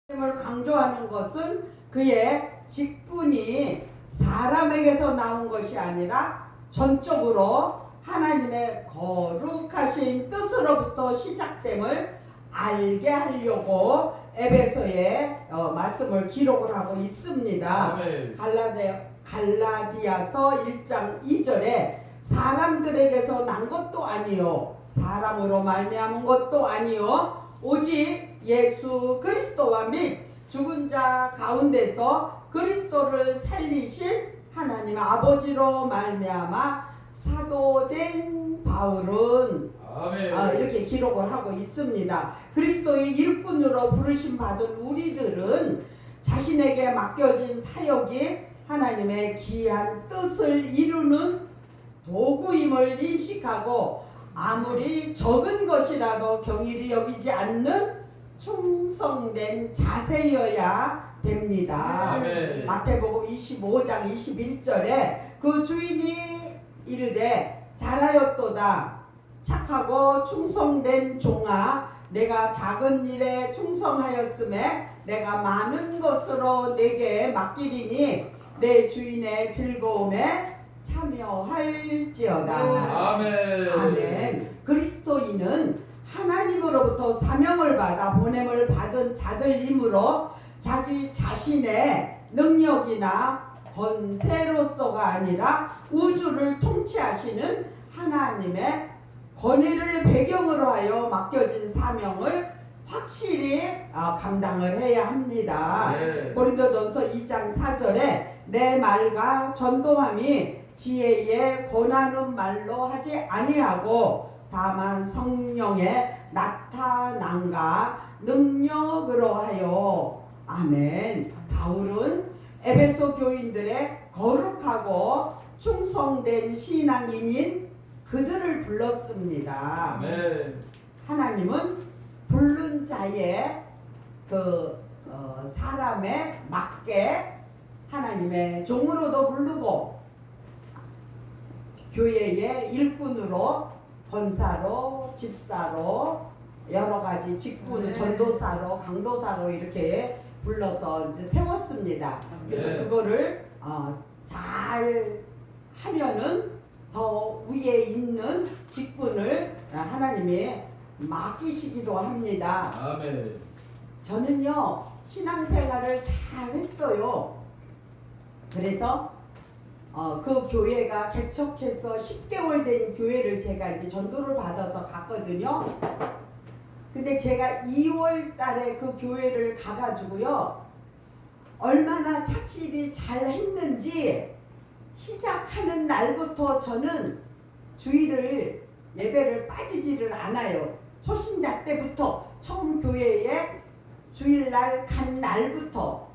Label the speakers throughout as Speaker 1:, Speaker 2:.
Speaker 1: 을 강조하는 것은 그의 직분이 사람에게서 나온 것이 아니라 전적으로 하나님의 거룩하신 뜻으로부터 시작됨을 알게 하려고 에베소에 말씀을 기록을 하고 있습니다. 갈라디아서 1장 2절에 사람들에게서 난 것도 아니요 사람으로 말미암은 것도 아니요 오직 예수 그리스도와 및 죽은 자 가운데서 그리스도를 살리신 하나님 아버지로 말미암아 사도된 바울은 이렇게 기록을 하고 있습니다. 그리스도의 일꾼으로 부르심 받은 우리들은 자신에게 맡겨진 사역이 하나님의 귀한 뜻을 이루는 도구임을 인식하고 아무리 적은 것이라도 경일이 여기지 않는 충성된 자세여야 됩니다.
Speaker 2: 아멘.
Speaker 1: 마태복음 25장 21절에 그 주인이 이르되 잘하였도다 착하고 충성된 종아 내가 작은 일에 충성하였음에 내가 많은 것으로 내게 맡기리니 내 주인의 즐거움에 참여할지어다.
Speaker 2: 아멘.
Speaker 1: 아멘. 그리스도인은 하나님으로부터 사명을 받아 보냄을 받은 자들이므로 자기 자신의 능력이나 권세로서가 아니라 우주를 통치하시는 하나님의 권위를 배경으로 하여 맡겨진 사명을 확실히 감당을 해야 합니다.
Speaker 2: 네.
Speaker 1: 고린도전서 2장 4절에 내 말과 전도함이 지혜에 권하는 말로 하지 아니하고 다만 성령의 나타남과 능력으로 하여. 아멘. 바울은 에베소 교인들의 거룩하고 충성된 신앙인인 그들을 불렀습니다.
Speaker 2: 아멘.
Speaker 1: 하나님은 부른 자의 사람에 맞게 하나님의 종으로도 부르고 교회의 일꾼으로 권사로 집사로 여러 가지 직분 전도사로 강도사로 이렇게 불러서 이제 세웠습니다. 그래서 그거를 잘 하면은 더 위에 있는 직분을 하나님이 맡기시기도 합니다.
Speaker 2: 아멘.
Speaker 1: 저는요 신앙생활을 잘 했어요. 그래서 그 교회가 개척해서 10개월 된 교회를 제가 이제 전도를 받아서 갔거든요. 근데 제가 2월 달에 그 교회를 가가지고요. 얼마나 착실히 잘 했는지 시작하는 날부터 저는 주일을 예배를 빠지지를 않아요. 초신자 때부터 처음 교회에 주일날 간 날부터.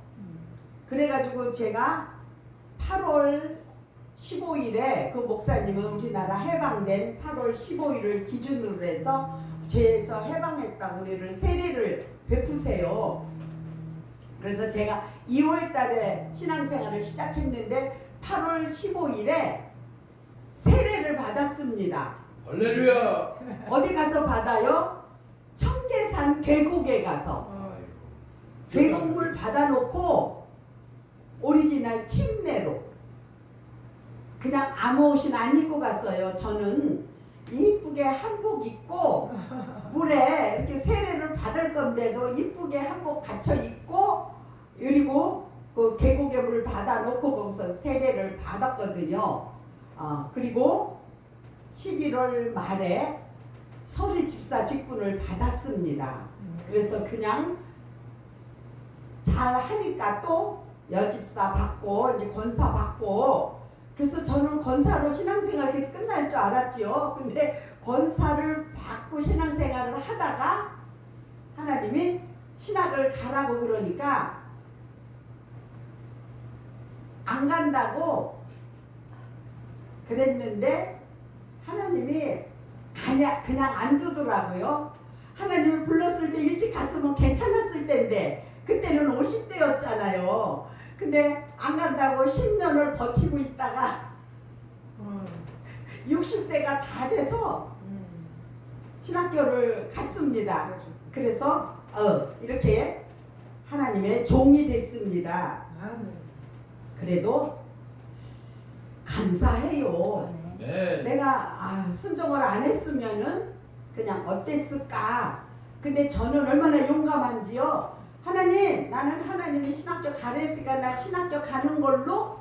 Speaker 1: 그래가지고 제가 8월 15일에 그 목사님은 우리나라 해방된 8월 15일을 기준으로 해서 죄에서 해방했다고 우리를 세례를 베푸세요. 그래서 제가 2월 달에 신앙생활을 시작했는데 8월 15일에 세례를 받았습니다.
Speaker 2: 할렐루야.
Speaker 1: 어디 가서 받아요? 청계산 계곡에 가서 계곡물 받아놓고 오리지널 침례로 그냥 아무 옷은 안 입고 갔어요. 저는 이쁘게 한복 입고 물에 이렇게 세례를 받을 건데도 이쁘게 한복 갖춰 입고 그리고 그 계곡에 물 받아놓고 거기서 세례를 받았거든요. 그리고 11월 말에 서리 집사 직분을 받았습니다. 그래서 그냥 잘 하니까 또 여집사 받고 이제 권사 받고 그래서 저는 권사로 신앙생활이 끝날 줄 알았지요. 근데 권사를 받고 신앙생활을 하다가 하나님이 신학을 가라고 그러니까 안 간다고 그랬는데 하나님이 그냥 안 두더라고요. 하나님을 불렀을 때 일찍 갔으면 괜찮았을 텐데 그때는 50대였잖아요. 근데 안 간다고 10년을 버티고 있다가 60대가 다 돼서 신학교를 갔습니다. 그래서 이렇게 하나님 하나님의 종이 됐습니다. 그래도 감사해요.
Speaker 2: 네.
Speaker 1: 내가 순종을 안 했으면은 그냥 어땠을까? 근데 저는 얼마나 용감한지요. 하나님, 나는 하나님이 신학교 가랬으니까 나 신학교 가는 걸로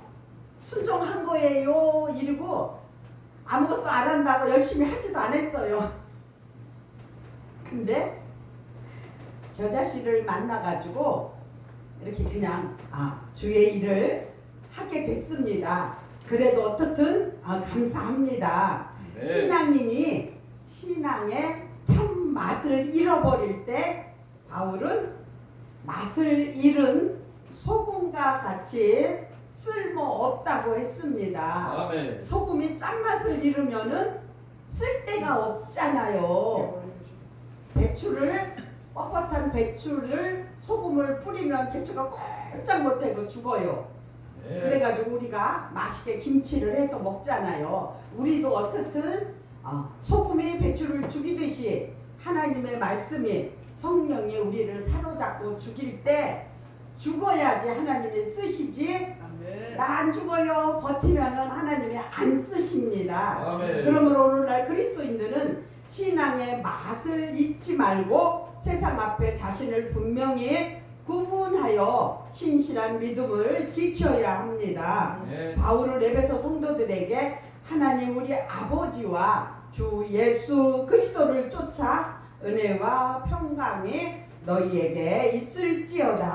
Speaker 1: 순종한 거예요. 이러고 아무것도 안 한다고 열심히 하지도 않았어요. 근데 여자씨를 만나가지고 이렇게 그냥 주의 일을 하게 됐습니다. 그래도 어떻든 감사합니다.
Speaker 2: 네.
Speaker 1: 신앙인이 신앙의 참 맛을 잃어버릴 때 바울은 맛을 잃은 소금과 같이 쓸모없다고 했습니다.
Speaker 2: 아멘.
Speaker 1: 소금이 짠맛을 잃으면은 쓸데가 없잖아요. 배추를 뻣뻣한 배추를 소금을 뿌리면 배추가 꼼짝 못하고 죽어요.
Speaker 2: 네.
Speaker 1: 그래가지고 우리가 맛있게 김치를 해서 먹잖아요. 우리도 어떻든 소금이 배추를 죽이듯이 하나님의 말씀이 성령이 우리를 사로잡고 죽일 때 죽어야지 하나님이 쓰시지. 나 안 죽어요 버티면은 하나님이 안 쓰십니다.
Speaker 2: 아멘.
Speaker 1: 그러므로 오늘날 그리스도인들은 신앙의 맛을 잊지 말고 세상 앞에 자신을 분명히 구분하여 신실한 믿음을 지켜야 합니다.
Speaker 2: 네.
Speaker 1: 바울은 에베소 성도들에게 하나님 우리 아버지와 주 예수 그리스도를 쫓아 은혜와 평강이 너희에게 있을지어다.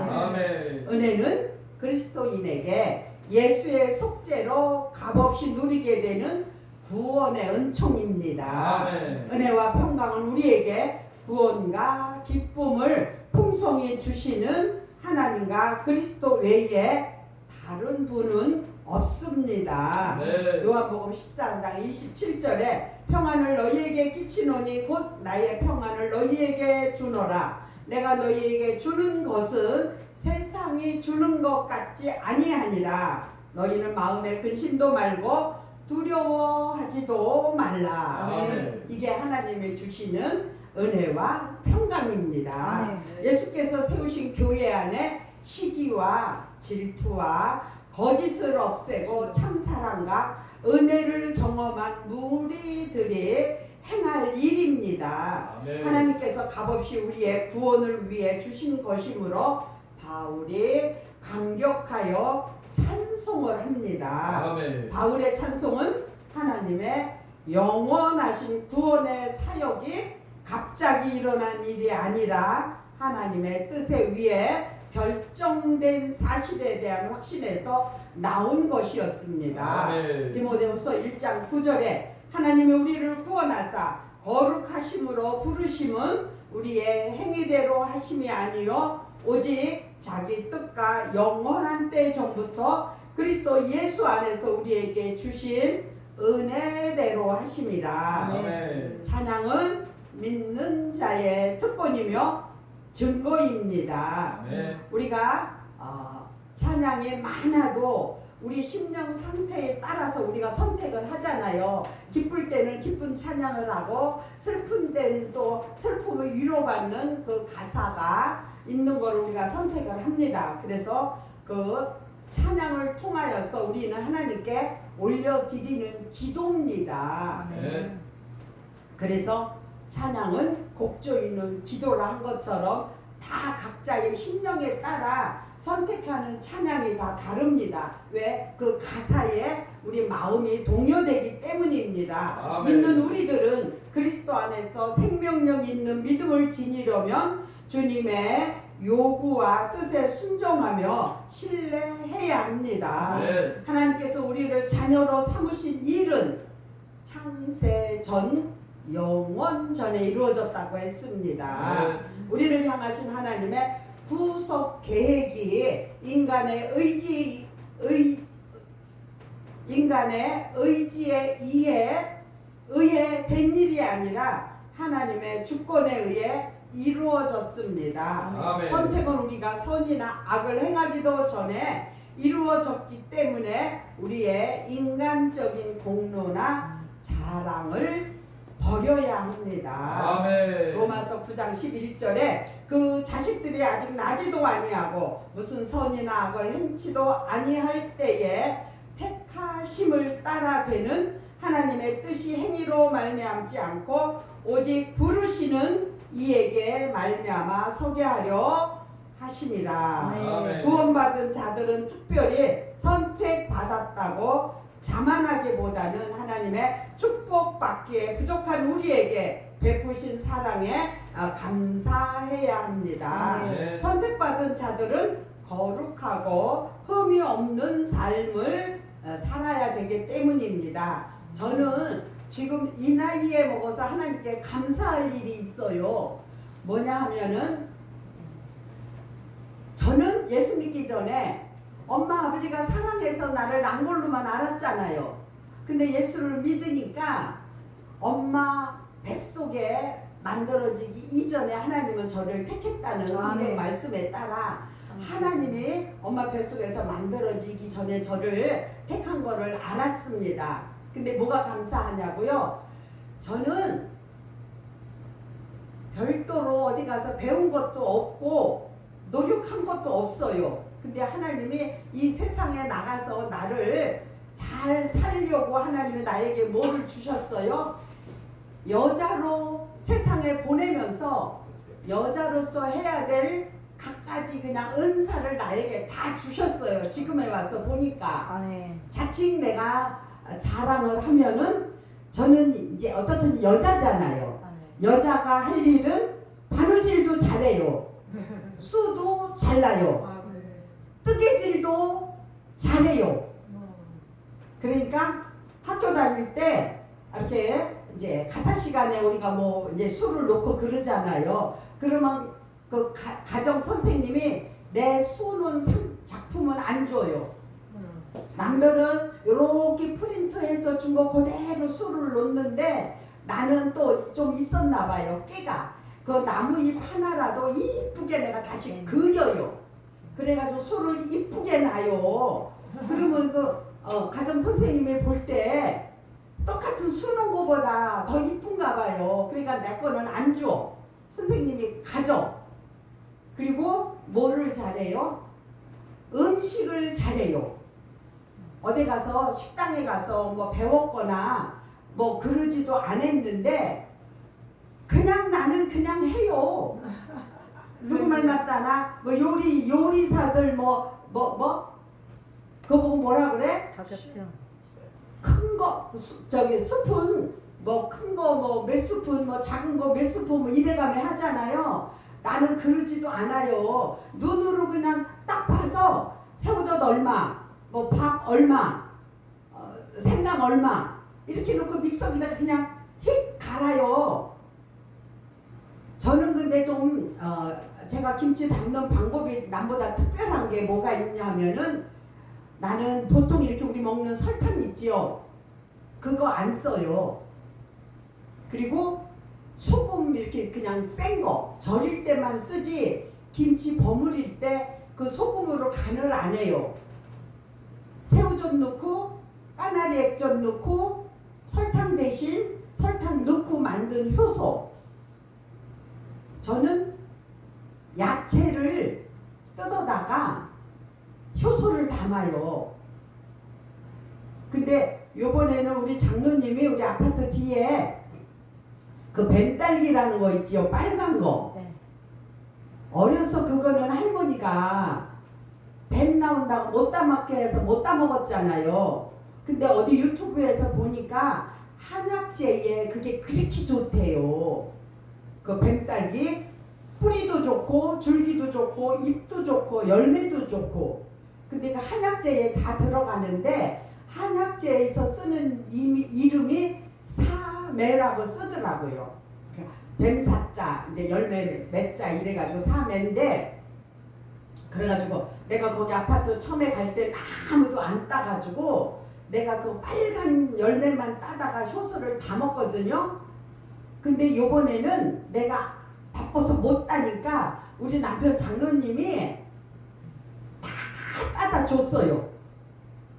Speaker 2: 아멘.
Speaker 1: 은혜는 그리스도인에게 예수의 속죄로 값없이 누리게 되는 구원의 은총입니다.
Speaker 2: 아멘.
Speaker 1: 은혜와 평강은 우리에게 구원과 기쁨을 풍성히 주시는 하나님과 그리스도 외에 다른 분은 없습니다.
Speaker 2: 네.
Speaker 1: 요한복음 14장 27절에 평안을 너희에게 끼치노니 곧 나의 평안을 너희에게 주노라. 내가 너희에게 주는 것은 세상이 주는 것 같지 아니하니라. 너희는 마음에 근심도 말고 두려워하지도 말라.
Speaker 2: 아멘.
Speaker 1: 이게 하나님이 주시는 은혜와 평강입니다. 예수께서 세우신 교회 안에 시기와 질투와 거짓을 없애고 참사랑과 은혜를 경험한 무리들이 행할 일입니다.
Speaker 2: 아멘.
Speaker 1: 하나님께서 값없이 우리의 구원을 위해 주신 것이므로 바울이 감격하여 찬송을 합니다.
Speaker 2: 아멘.
Speaker 1: 바울의 찬송은 하나님의 영원하신 구원의 사역이 갑자기 일어난 일이 아니라 하나님의 뜻에 의해 결정된 사실에 대한 확신에서 나온 것이었습니다.
Speaker 2: 아멘.
Speaker 1: 디모데후서 1장 9절에 하나님이 우리를 구원하사 거룩하심으로 부르심은 우리의 행위대로 하심이 아니요 오직 자기 뜻과 영원한 때 전부터 그리스도 예수 안에서 우리에게 주신 은혜대로 하심이라.
Speaker 2: 아멘.
Speaker 1: 찬양은 믿는 자의 특권이며 증거입니다.
Speaker 2: 아멘.
Speaker 1: 우리가 찬양이 많아도 우리 심령 상태에 따라서 우리가 선택을 하잖아요. 기쁠 때는 기쁜 찬양을 하고 슬픈 때는 또 슬픔을 위로받는 그 가사가 있는 걸 우리가 선택을 합니다. 그래서 그 찬양을 통하여서 우리는 하나님께 올려드리는 기도입니다.
Speaker 2: 네.
Speaker 1: 그래서 찬양은 곡조 있는 기도를 한 것처럼 다 각자의 심령에 따라 선택하는 찬양이 다 다릅니다. 왜? 그 가사에 우리 마음이 동요되기 때문입니다.
Speaker 2: 아멘.
Speaker 1: 믿는 우리들은 그리스도 안에서 생명력 있는 믿음을 지니려면 주님의 요구와 뜻에 순종하며 신뢰해야 합니다.
Speaker 2: 네.
Speaker 1: 하나님께서 우리를 자녀로 삼으신 일은 창세 전 영원 전에 이루어졌다고 했습니다.
Speaker 2: 네.
Speaker 1: 우리를 향하신 하나님의 구속 계획이 인간의 의지에 의해 된 일이 아니라 하나님의 주권에 의해 이루어졌습니다.
Speaker 2: 아멘.
Speaker 1: 선택은 우리가 선이나 악을 행하기도 전에 이루어졌기 때문에 우리의 인간적인 공로나 자랑을 버려야 합니다.
Speaker 2: 아멘.
Speaker 1: 로마서 9장 11절에 그 자식들이 아직 나지도 아니하고 무슨 선이나 악을 행치도 아니할 때에 택하심을 따라 되는 하나님의 뜻이 행위로 말미암지 않고 오직 부르시는 이에게 말미암아 서게 하려 하심이라.
Speaker 2: 아멘.
Speaker 1: 구원받은 자들은 특별히 선택받았다고 자만하기보다는 하나님의 축복받기에 부족한 우리에게 베푸신 사랑에 감사해야 합니다.
Speaker 2: 아멘.
Speaker 1: 선택받은 자들은 거룩하고 흠이 없는 삶을 살아야 되기 때문입니다. 저는 지금 이 나이에 먹어서 하나님께 감사할 일이 있어요. 뭐냐 하면은 저는 예수 믿기 전에 엄마 아버지가 사랑해서 나를 낭골로만 알았잖아요. 근데 예수를 믿으니까 엄마 뱃속에 만들어지기 이전에 하나님은 저를 택했다는 성경 말씀에 따라 하나님이 엄마 뱃속에서 만들어지기 전에 저를 택한 거를 알았습니다. 근데 뭐가 감사하냐고요? 저는 별도로 어디 가서 배운 것도 없고 노력한 것도 없어요. 근데 하나님이 이 세상에 나가서 나를 잘 살려고 하나님이 나에게 뭐를 주셨어요? 여자로 세상에 보내면서 여자로서 해야 될 갖가지 그냥 은사를 나에게 다 주셨어요. 지금에 와서 보니까 자칭 내가 자랑을 하면은 저는 이제 어떻든 여자잖아요. 여자가 할 일은 바느질도 잘해요. 수도 잘나요. 뜨개질도 잘해요. 그러니까 학교 다닐 때 이렇게 이제 가사 시간에 우리가 뭐 이제 술을 놓고 그러잖아요. 그러면 그 가정 선생님이 내 수놓은 작품은 안 줘요. 남들은 이렇게 프린트해서 준 거 그대로 수를 놓는데 나는 또 좀 있었나 봐요. 깨가 그 나무잎 하나라도 이쁘게 내가 다시 그려요. 그래가지고 수를 이쁘게 놔요. 그러면 그 가정 선생님이 볼 때 똑같은 수놓은 거보다 더 이쁜가 봐요. 그러니까 내 거는 안 줘. 선생님이 가져. 그리고 뭐를 잘해요? 음식을 잘해요. 어디 가서 식당에 가서 뭐 배웠거나 뭐 그러지도 않았는데 그냥 나는 그냥 해요. 누구 말 맞다나 뭐 요리사들 그거 보고 뭐라 그래?
Speaker 3: 자격증.
Speaker 1: 큰 거 저기 스푼 뭐 큰 거 뭐 몇 스푼 뭐 작은 거 몇 스푼 뭐 이래가며 하잖아요. 나는 그러지도 않아요. 눈으로 그냥 딱 봐서 새우젓 얼마 뭐 밥 얼마 생강 얼마 이렇게 놓고 믹서기다가 그냥 휙 갈아요. 저는 근데 좀 제가 김치 담는 방법이 남보다 특별한 게 뭐가 있냐면은 나는 보통 이렇게 우리 먹는 설탕 있지요. 그거 안 써요. 그리고 소금 이렇게 그냥 센 거 절일 때만 쓰지 김치 버무릴 때 그 소금으로 간을 안 해요. 새우젓 넣고 까나리 액젓 넣고 설탕 대신 설탕 넣고 만든 효소. 저는 야채를 뜯어다가 효소를 담아요. 근데 요번에는 우리 장로님이 우리 아파트 뒤에 그 뱀딸기라는 거 있지요. 빨간 거. 어려서 그거는 할머니가 뱀 나온다고 못 따먹게 해서 못 따먹었잖아요. 근데 어디 유튜브에서 보니까 한약재에 그게 그렇게 좋대요. 그 뱀딸기 뿌리도 좋고 줄기도 좋고 잎도 좋고 열매도 좋고. 근데 그 한약재에 다 들어가는데 한약재에서 쓰는 이름이 사매라고 쓰더라고요. 뱀사자 이제 열매 맺자 이래가지고 사매인데 그래가지고 내가 거기 아파트 처음에 갈 때 아무도 안 따가지고 내가 그 빨간 열매만 따다가 효소를 다 먹거든요. 근데 요번에는 내가 바빠서 못 따니까 우리 남편 장로님이 다 따다 줬어요.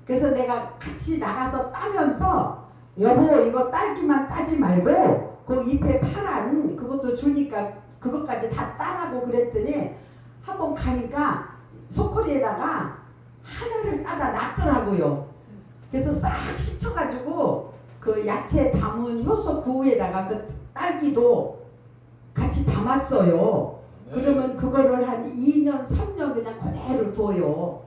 Speaker 1: 그래서 내가 같이 나가서 따면서 여보 이거 딸기만 따지 말고 그 잎에 파란 그것도 주니까 그것까지 다 따라고 그랬더니 한번 가니까 소쿠리에다가 하나를 따다 놨더라고요. 그래서 싹 씻어가지고 그 야채 담은 효소 구우에다가 그 딸기도 같이 담았어요. 그러면 그거를 한 2년 3년 그냥 그대로 둬요.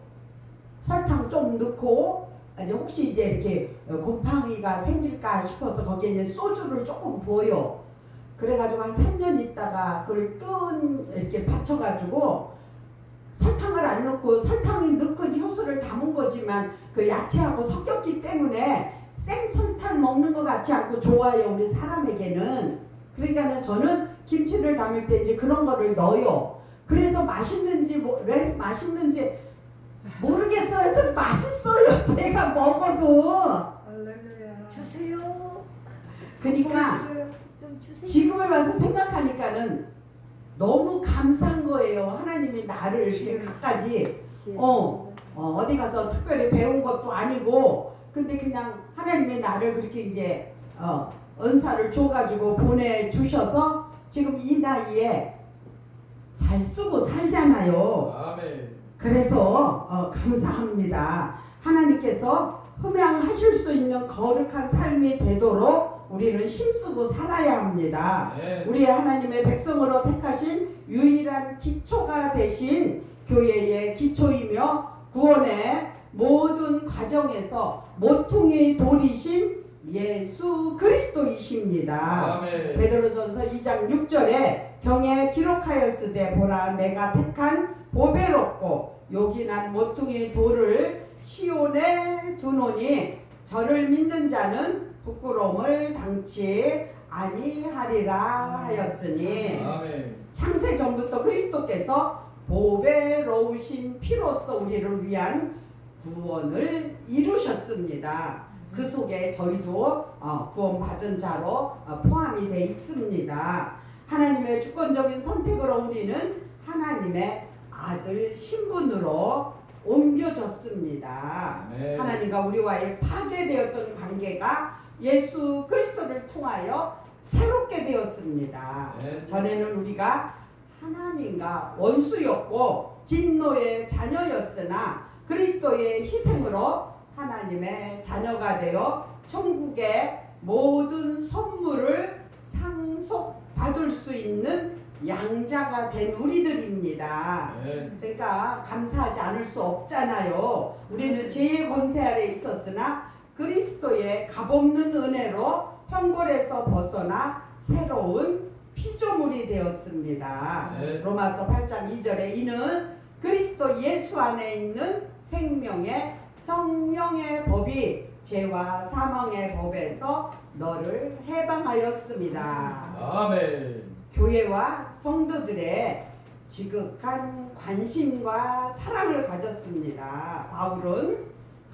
Speaker 1: 설탕 좀 넣고 이제 혹시 이제 이렇게 곰팡이가 생길까 싶어서 거기에 이제 소주를 조금 부어요. 그래가지고 한 3년 있다가 그걸 이렇게 받쳐가지고 설탕을 안 넣고 설탕이 넣고 효소를 담은 거지만 그 야채하고 섞였기 때문에 생설탕 먹는 것 같지 않고 좋아요. 우리 사람에게는. 그러니까 저는 김치를 담을 때 이제 그런 거를 넣어요. 그래서 맛있는지 왜 맛있는지 모르겠어요. 하여튼 맛있어요. 제가 먹어도.
Speaker 3: 할렐루야. 주세요.
Speaker 1: 그러니까
Speaker 3: 좀 주세요.
Speaker 1: 지금을 와서 생각하니까는 너무 감사한 거예요. 하나님이 나를 이렇게 갖가지 어디 가서 특별히 배운 것도 아니고 근데 그냥 하나님이 나를 그렇게 이제 은사를 줘가지고 보내주셔서 지금 이 나이에 잘 쓰고 살잖아요.
Speaker 2: 아멘.
Speaker 1: 그래서 감사합니다. 하나님께서 흠양하실 수 있는 거룩한 삶이 되도록 우리는 힘쓰고 살아야 합니다.
Speaker 2: 네.
Speaker 1: 우리 하나님의 백성으로 택하신 유일한 기초가 되신 교회의 기초이며 구원의 모든 과정에서 모퉁이 돌이신 예수 그리스도이십니다.
Speaker 2: 아멘.
Speaker 1: 베드로전서 2장 6절에 경에 기록하였으되 보라 내가 택한 보배롭고 요긴한 모퉁이 돌을 시온에 두노니 저를 믿는 자는 부끄러움을 당치 아니하리라 하였으니
Speaker 2: 아멘.
Speaker 1: 창세 전부터 그리스도께서 보배로우신 피로써 우리를 위한 구원을 이루셨습니다. 그 속에 저희도 구원받은 자로 포함이 되어 있습니다. 하나님의 주권적인 선택으로 우리는 하나님의 아들 신분으로 옮겨졌습니다.
Speaker 2: 네.
Speaker 1: 하나님과 우리와의 파괴되었던 관계가 예수 그리스도를 통하여 새롭게 되었습니다.
Speaker 2: 네.
Speaker 1: 전에는 우리가 하나님과 원수였고 진노의 자녀였으나 그리스도의 희생으로 하나님의 자녀가 되어 천국의 모든 선물을 상속받을 수 있는 양자가 된 우리들입니다.
Speaker 2: 네.
Speaker 1: 그러니까 감사하지 않을 수 없잖아요. 우리는 죄의 권세 아래 있었으나 그리스도의 값없는 은혜로 형벌에서 벗어나 새로운 피조물이 되었습니다.
Speaker 2: 네.
Speaker 1: 로마서 8장 2절에 이는 그리스도 예수 안에 있는 생명의 성령의 법이 죄와 사망의 법에서 너를 해방하였습니다.
Speaker 2: 아멘.
Speaker 1: 교회와 성도들의 지극한 관심과 사랑을 가졌습니다. 바울은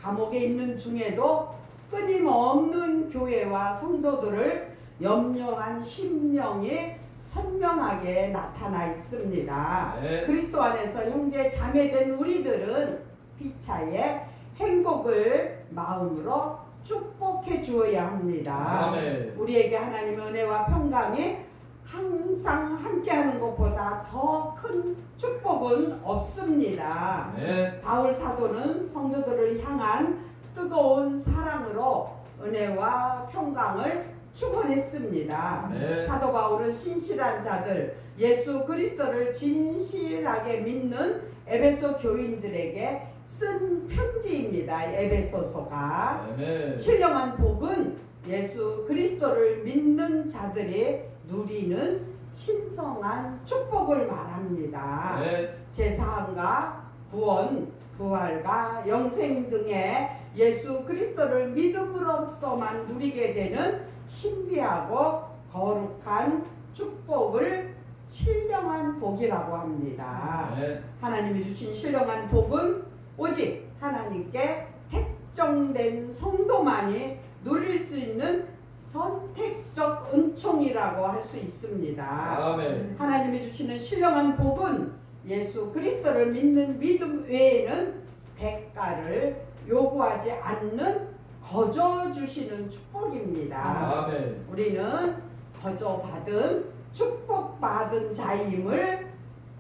Speaker 1: 감옥에 있는 중에도 끊임없는 교회와 성도들을 염려한 심령이 선명하게 나타나 있습니다.
Speaker 2: 네.
Speaker 1: 그리스도 안에서 형제 자매된 우리들은 피차의 행복을 마음으로 축복해 주어야 합니다.
Speaker 2: 아멘.
Speaker 1: 우리에게 하나님의 은혜와 평강이 항상 함께하는 것보다 더 큰 축복은 없습니다.
Speaker 2: 네.
Speaker 1: 바울 사도는 성도들을 향한 뜨거운 사랑으로 은혜와 평강을 축원했습니다.
Speaker 2: 네.
Speaker 1: 사도 바울은 신실한 자들 예수 그리스도를 진실하게 믿는 에베소 교인들에게 쓴 편지입니다. 에베소서가
Speaker 2: 아멘.
Speaker 1: 신령한 복은 예수 그리스도를 믿는 자들이 누리는 신성한 축복을 말합니다.
Speaker 2: 네.
Speaker 1: 제사함과 구원, 부활과 영생 등의 예수 그리스도를 믿음으로써만 누리게 되는 신비하고 거룩한 축복을 신령한 복이라고 합니다.
Speaker 2: 네.
Speaker 1: 하나님이 주신 신령한 복은 오직 하나님께 택정된 성도만이 누릴 수 있는 선택적 은총이라고 할 수 있습니다.
Speaker 2: 아멘.
Speaker 1: 하나님이 주시는 신령한 복은 예수 그리스도를 믿는 믿음 외에는 대가를 요구하지 않는 거저 주시는 축복입니다.
Speaker 2: 아멘.
Speaker 1: 우리는 거저 받은 축복받은 자임을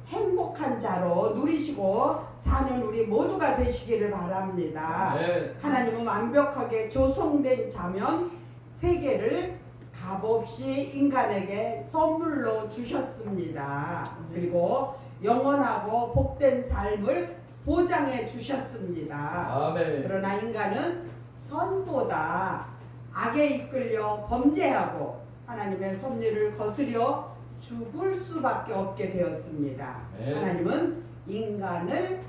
Speaker 1: 행복한 자로 누리시고 사는 우리 모두가 되시기를 바랍니다.
Speaker 2: 네.
Speaker 1: 하나님은 완벽하게 조성된 자면 세계를 값없이 인간에게 선물로 주셨습니다. 그리고 영원하고 복된 삶을 보장해 주셨습니다.
Speaker 2: 아멘.
Speaker 1: 그러나 인간은 선보다 악에 이끌려 범죄하고 하나님의 섭리를 거스려 죽을 수밖에 없게 되었습니다.
Speaker 2: 네.
Speaker 1: 하나님은 인간을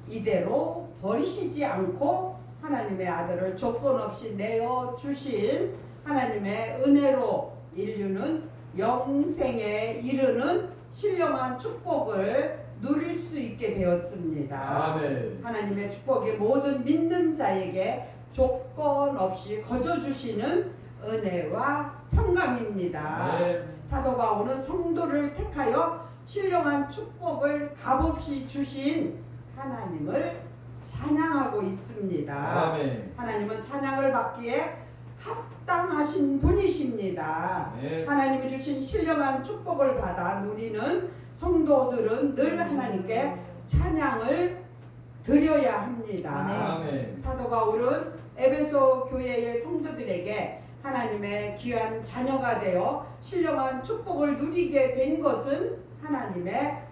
Speaker 1: 이대로 버리시지 않고 하나님의 아들을 조건 없이 내어 주신 하나님의 은혜로 인류는 영생에 이르는 신령한 축복을 누릴 수 있게 되었습니다.
Speaker 2: 아멘.
Speaker 1: 하나님의 축복이 모든 믿는 자에게 조건 없이 거저 주시는 은혜와 평강입니다.
Speaker 2: 네.
Speaker 1: 사도 바울은 성도를 택하여 신령한 축복을 값없이 주신 하나님을 찬양하고 있습니다.
Speaker 2: 아멘.
Speaker 1: 하나님은 찬양을 받기에 합당하신 분이십니다.
Speaker 2: 네.
Speaker 1: 하나님이 주신 신령한 축복을 받아 누리는 성도들은 늘 하나님께 찬양을 드려야 합니다.
Speaker 2: 아멘.
Speaker 1: 사도 바울은 에베소 교회의 성도들에게 하나님의 귀한 자녀가 되어 신령한 축복을 누리게 된 것은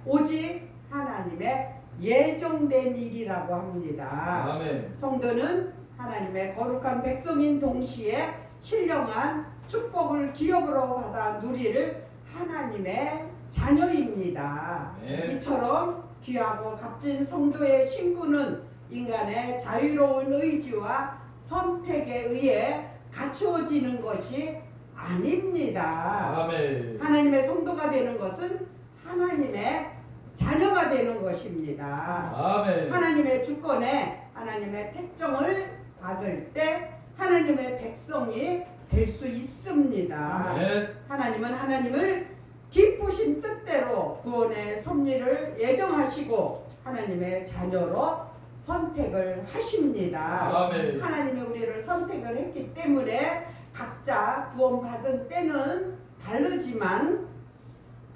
Speaker 1: 오직 하나님의 예정된 일이라고 합니다.
Speaker 2: 아멘.
Speaker 1: 성도는 하나님의 거룩한 백성인 동시에 신령한 축복을 기업으로 받아 누리를 하나님의 자녀입니다.
Speaker 2: 네.
Speaker 1: 이처럼 귀하고 값진 성도의 신분은 인간의 자유로운 의지와 선택에 의해 갖추어지는 것이 아닙니다.
Speaker 2: 아멘.
Speaker 1: 하나님의 성도가 되는 것은 하나님의 자녀가 되는 것입니다.
Speaker 2: 아멘.
Speaker 1: 하나님의 주권에 하나님의 택정을 받을 때 하나님의 백성이 될 수 있습니다.
Speaker 2: 네.
Speaker 1: 하나님은 하나님을 기쁘신 뜻대로 구원의 섭리를 예정하시고 하나님의 자녀로 선택을 하십니다.
Speaker 2: 아멘.
Speaker 1: 하나님이 우리를 선택을 했기 때문에 각자 구원받은 때는 다르지만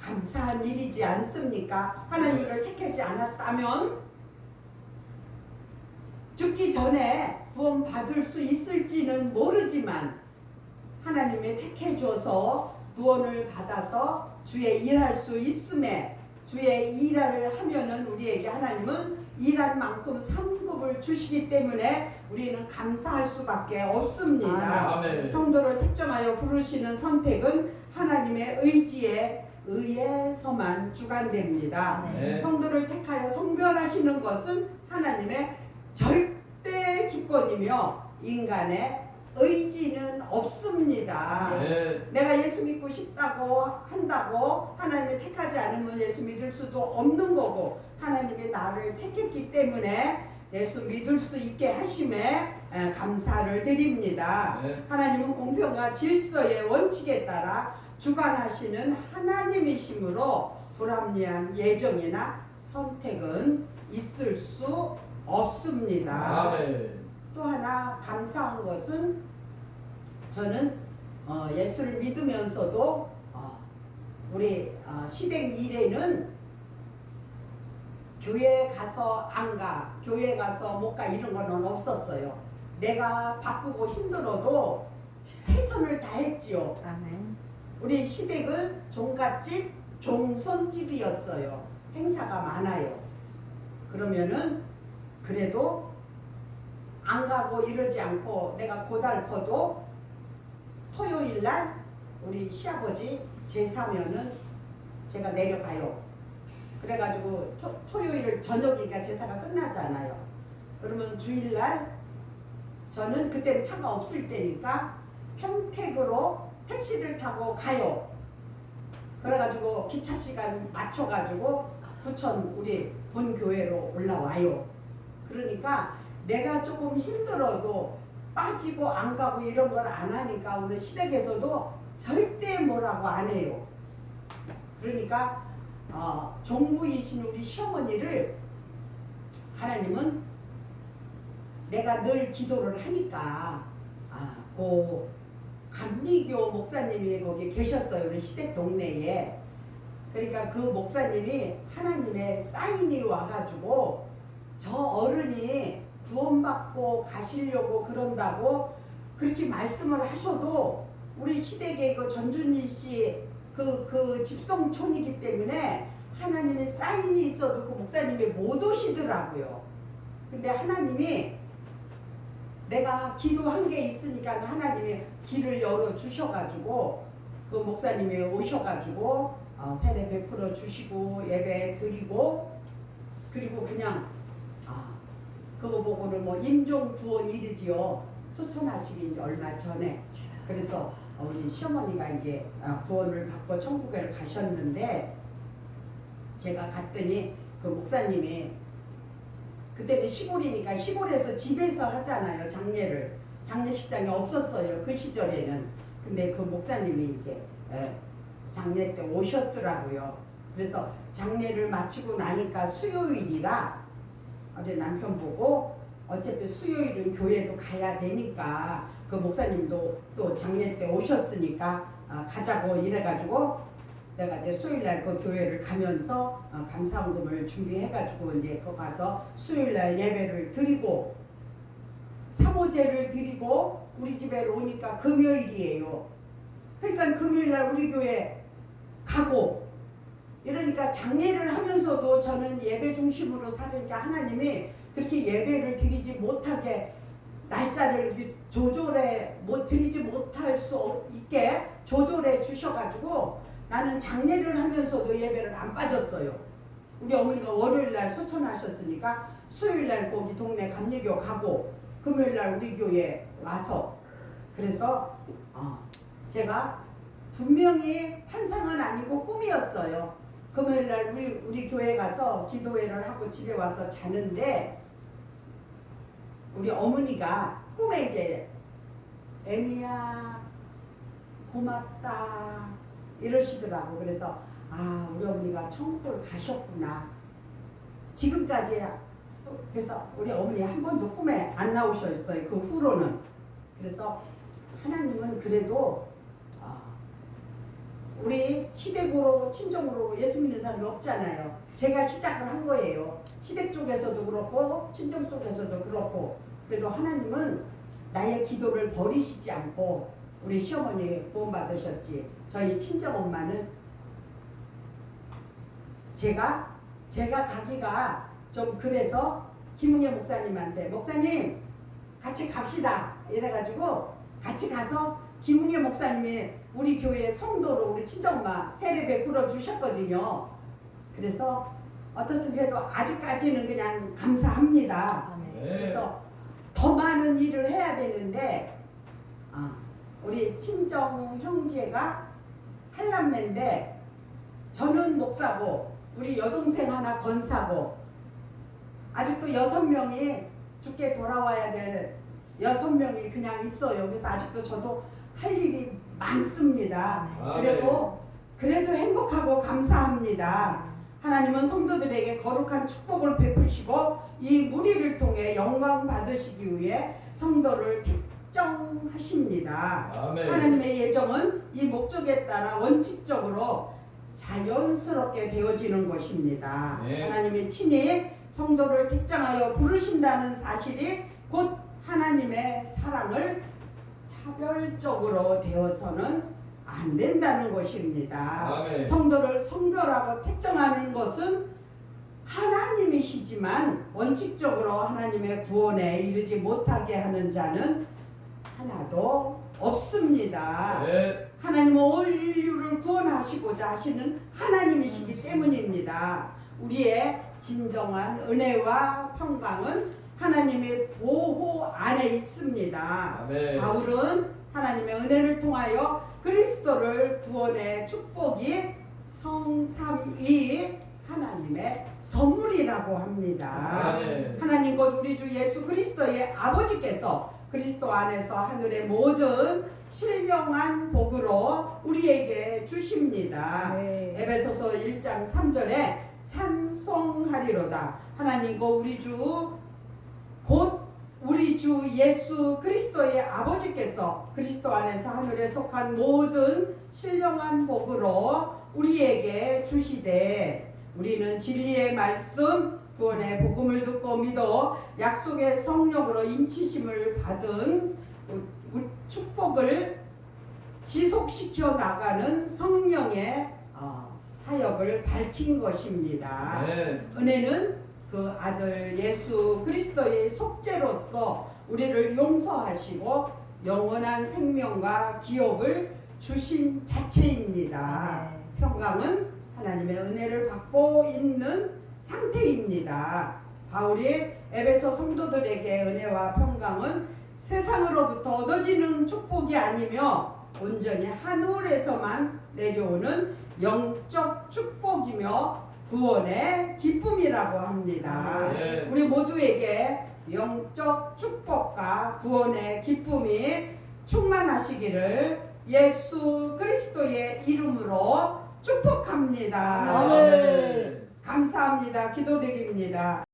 Speaker 1: 감사한 일이지 않습니까? 하나님을 택하지 않았다면 죽기 전에 구원받을 수 있을지는 모르지만 하나님이 택해 줘서 구원을 받아서 주의 일할 수 있음에 주의 일을 하면은 우리에게 하나님은 일한 만큼 상급을 주시기 때문에 우리는 감사할 수밖에 없습니다.
Speaker 2: 아멘.
Speaker 1: 성도를 택정하여 부르시는 선택은 하나님의 의지에 의해서만 주관됩니다.
Speaker 2: 네.
Speaker 1: 성도를 택하여 성별하시는 것은 하나님의 절대 주권이며 인간의 의지는 없습니다.
Speaker 2: 네.
Speaker 1: 내가 예수 믿고 싶다고 한다고 하나님이 택하지 않으면 예수 믿을 수도 없는 거고 하나님이 나를 택했기 때문에 예수 믿을 수 있게 하심에 감사를 드립니다.
Speaker 2: 네.
Speaker 1: 하나님은 공평과 질서의 원칙에 따라 주관하시는 하나님이시므로 불합리한 예정이나 선택은 있을 수 없습니다.
Speaker 2: 아멘.
Speaker 1: 또 하나 감사한 것은 저는 예수를 믿으면서도 우리 시댁 일에는 교회 가서 안 가, 교회 가서 못 가 이런 거는 없었어요. 내가 바쁘고 힘들어도 최선을 다했지요.
Speaker 3: 아멘.
Speaker 1: 우리 시댁은 종갓집, 종손집이었어요. 행사가 많아요. 그러면은 그래도 안 가고 이러지 않고 내가 고달퍼도 토요일날 우리 시아버지 제사면은 제가 내려가요. 그래가지고 토요일 저녁이니까 제사가 끝나잖아요. 그러면 주일날 저는 그때는 차가 없을 때니까 평택으로 택시를 타고 가요. 그래가지고 기차 시간 맞춰가지고 부천 우리 본교회로 올라와요. 그러니까 내가 조금 힘들어도 빠지고 안 가고 이런 걸 안 하니까 우리 시댁에서도 절대 뭐라고 안 해요. 그러니까 종부이신 우리 시어머니를 하나님은 내가 늘 기도를 하니까 그 감리교 목사님이 거기 계셨어요. 우리 시댁 동네에. 그러니까 그 목사님이 하나님의 사인이 와가지고 저 어른이 구원받고 가시려고 그런다고 그렇게 말씀을 하셔도 우리 시댁에 그 전준희 씨 그 집성촌이기 때문에 하나님의 사인이 있어도 그 목사님이 못 오시더라고요. 근데 하나님이 내가 기도한 게 있으니까 하나님이 길을 열어 주셔가지고 그 목사님이 오셔가지고 세례 베풀어 주시고 예배 드리고 그리고 그냥 그거 보고는 뭐 임종 구원 이르지요. 소천하시기 이제 얼마 전에. 그래서 우리 시어머니가 이제 구원을 받고 천국에 가셨는데 제가 갔더니 그 목사님이 그때는 시골이니까 시골에서 집에서 하잖아요. 장례를. 장례식장이 없었어요. 그 시절에는. 근데 그 목사님이 이제 장례 때 오셨더라고요. 그래서 장례를 마치고 나니까 수요일이라 우리 남편 보고 어차피 수요일은 교회도 가야 되니까 그 목사님도 또 장례 때 오셨으니까 가자고 이래가지고 내가 이제 수요일날 그 교회를 가면서 감사원금을 준비해가지고 이제 거 가서 수요일날 예배를 드리고 사모제를 드리고 우리 집에 오니까 금요일이에요. 그러니까 금요일날 우리 교회 가고 이러니까 장례를 하면서도 저는 예배 중심으로 살으니까 하나님이 그렇게 예배를 드리지 못하게 날짜를 드리지 못할 수 있게 조절해 주셔가지고 나는 장례를 하면서도 예배를 안 빠졌어요. 우리 어머니가 월요일날 소천하셨으니까 수요일날 거기 동네 감리교 가고 금요일날 우리 교회 와서 그래서 제가 분명히 환상은 아니고 꿈이었어요. 금요일날 우리 교회 가서 기도회를 하고 집에 와서 자는데 우리 어머니가 꿈에 이제 애미야 고맙다 이러시더라고. 그래서 우리 어머니가 천국을 가셨구나. 지금까지 그래서 우리 어머니 한 번도 꿈에 안 나오셨어요. 그 후로는. 그래서 하나님은 그래도 우리 시댁으로 친정으로 예수 믿는 사람이 없잖아요. 제가 시작을 한 거예요. 시댁 쪽에서도 그렇고 친정 쪽에서도 그렇고 그래도 하나님은 나의 기도를 버리시지 않고 우리 시어머니 구원받으셨지. 저희 친정엄마는 제가 가기가 좀 그래서 김웅애 목사님한테 목사님 같이 갑시다 이래가지고 같이 가서 김웅애 목사님이 우리 교회 성도로 우리 친정엄마 세례 베풀어 주셨거든요. 그래서 어떻든 그래도 아직까지는 그냥 감사합니다. 그래서 더 많은 일을 해야 되는데 우리 친정 형제가 한남매인데 저는 목사고 우리 여동생 하나 권사고 아직도 6명이 죽게 돌아와야 될 6명이 그냥 있어요. 그래서 아직도 저도 할 일이 많습니다. 그래도 행복하고 감사합니다. 하나님은 성도들에게 거룩한 축복을 베푸시고 이 무리를 통해 영광 받으시기 위해 성도를 택정하십니다. 하나님의 예정은 이 목적에 따라 원칙적으로 자연스럽게 되어지는 것입니다. 하나님이 친히 성도를 택정하여 부르신다는 사실이 곧 하나님의 사랑을 차별적으로 되어서는 안 된다는 것입니다. 성도를 성별하고 택정하는 것은 하나님이시지만 원칙적으로 하나님의 구원에 이르지 못하게 하는 자는 하나도 없습니다. 하나님은 온 인류를 구원하시고자 하시는 하나님이시기 때문입니다. 우리의 진정한 은혜와 평강은 하나님의 보호 안에 있습니다. 바울은 하나님의 은혜를 통하여 그리스도를 구원의 축복이 성삼위 하나님의 선물이라고 합니다. 하나님 곧 우리 주 예수 그리스도의 아버지께서 그리스도 안에서 하늘의 모든 신령한 복으로 우리에게 주십니다. 에베소서 1장 3절에 찬송하리로다. 하나님 곧 우리 주 곧 우리 주 예수 그리스도의 아버지께서 그리스도 안에서 하늘에 속한 모든 신령한 복으로 우리에게 주시되 우리는 진리의 말씀 구원의 복음을 듣고 믿어 약속의 성령으로 인치심을 받은 축복을 지속시켜 나가는 성령의 사역을 밝힌 것입니다.
Speaker 2: 네.
Speaker 1: 은혜는 그 아들 예수 그리스도의 속죄로서 우리를 용서하시고 영원한 생명과 기업을 주신 자체입니다. 평강은 하나님의 은혜를 받고 있는 상태입니다. 바울이 에베소 성도들에게 은혜와 평강은 세상으로부터 얻어지는 축복이 아니며 온전히 하늘에서만 내려오는 영적 축복이며 구원의 기쁨이라고 합니다.
Speaker 2: 네.
Speaker 1: 우리 모두에게 영적 축복과 구원의 기쁨이 충만하시기를 예수 그리스도의 이름으로 축복합니다.
Speaker 2: 아멘.
Speaker 1: 감사합니다. 기도드립니다.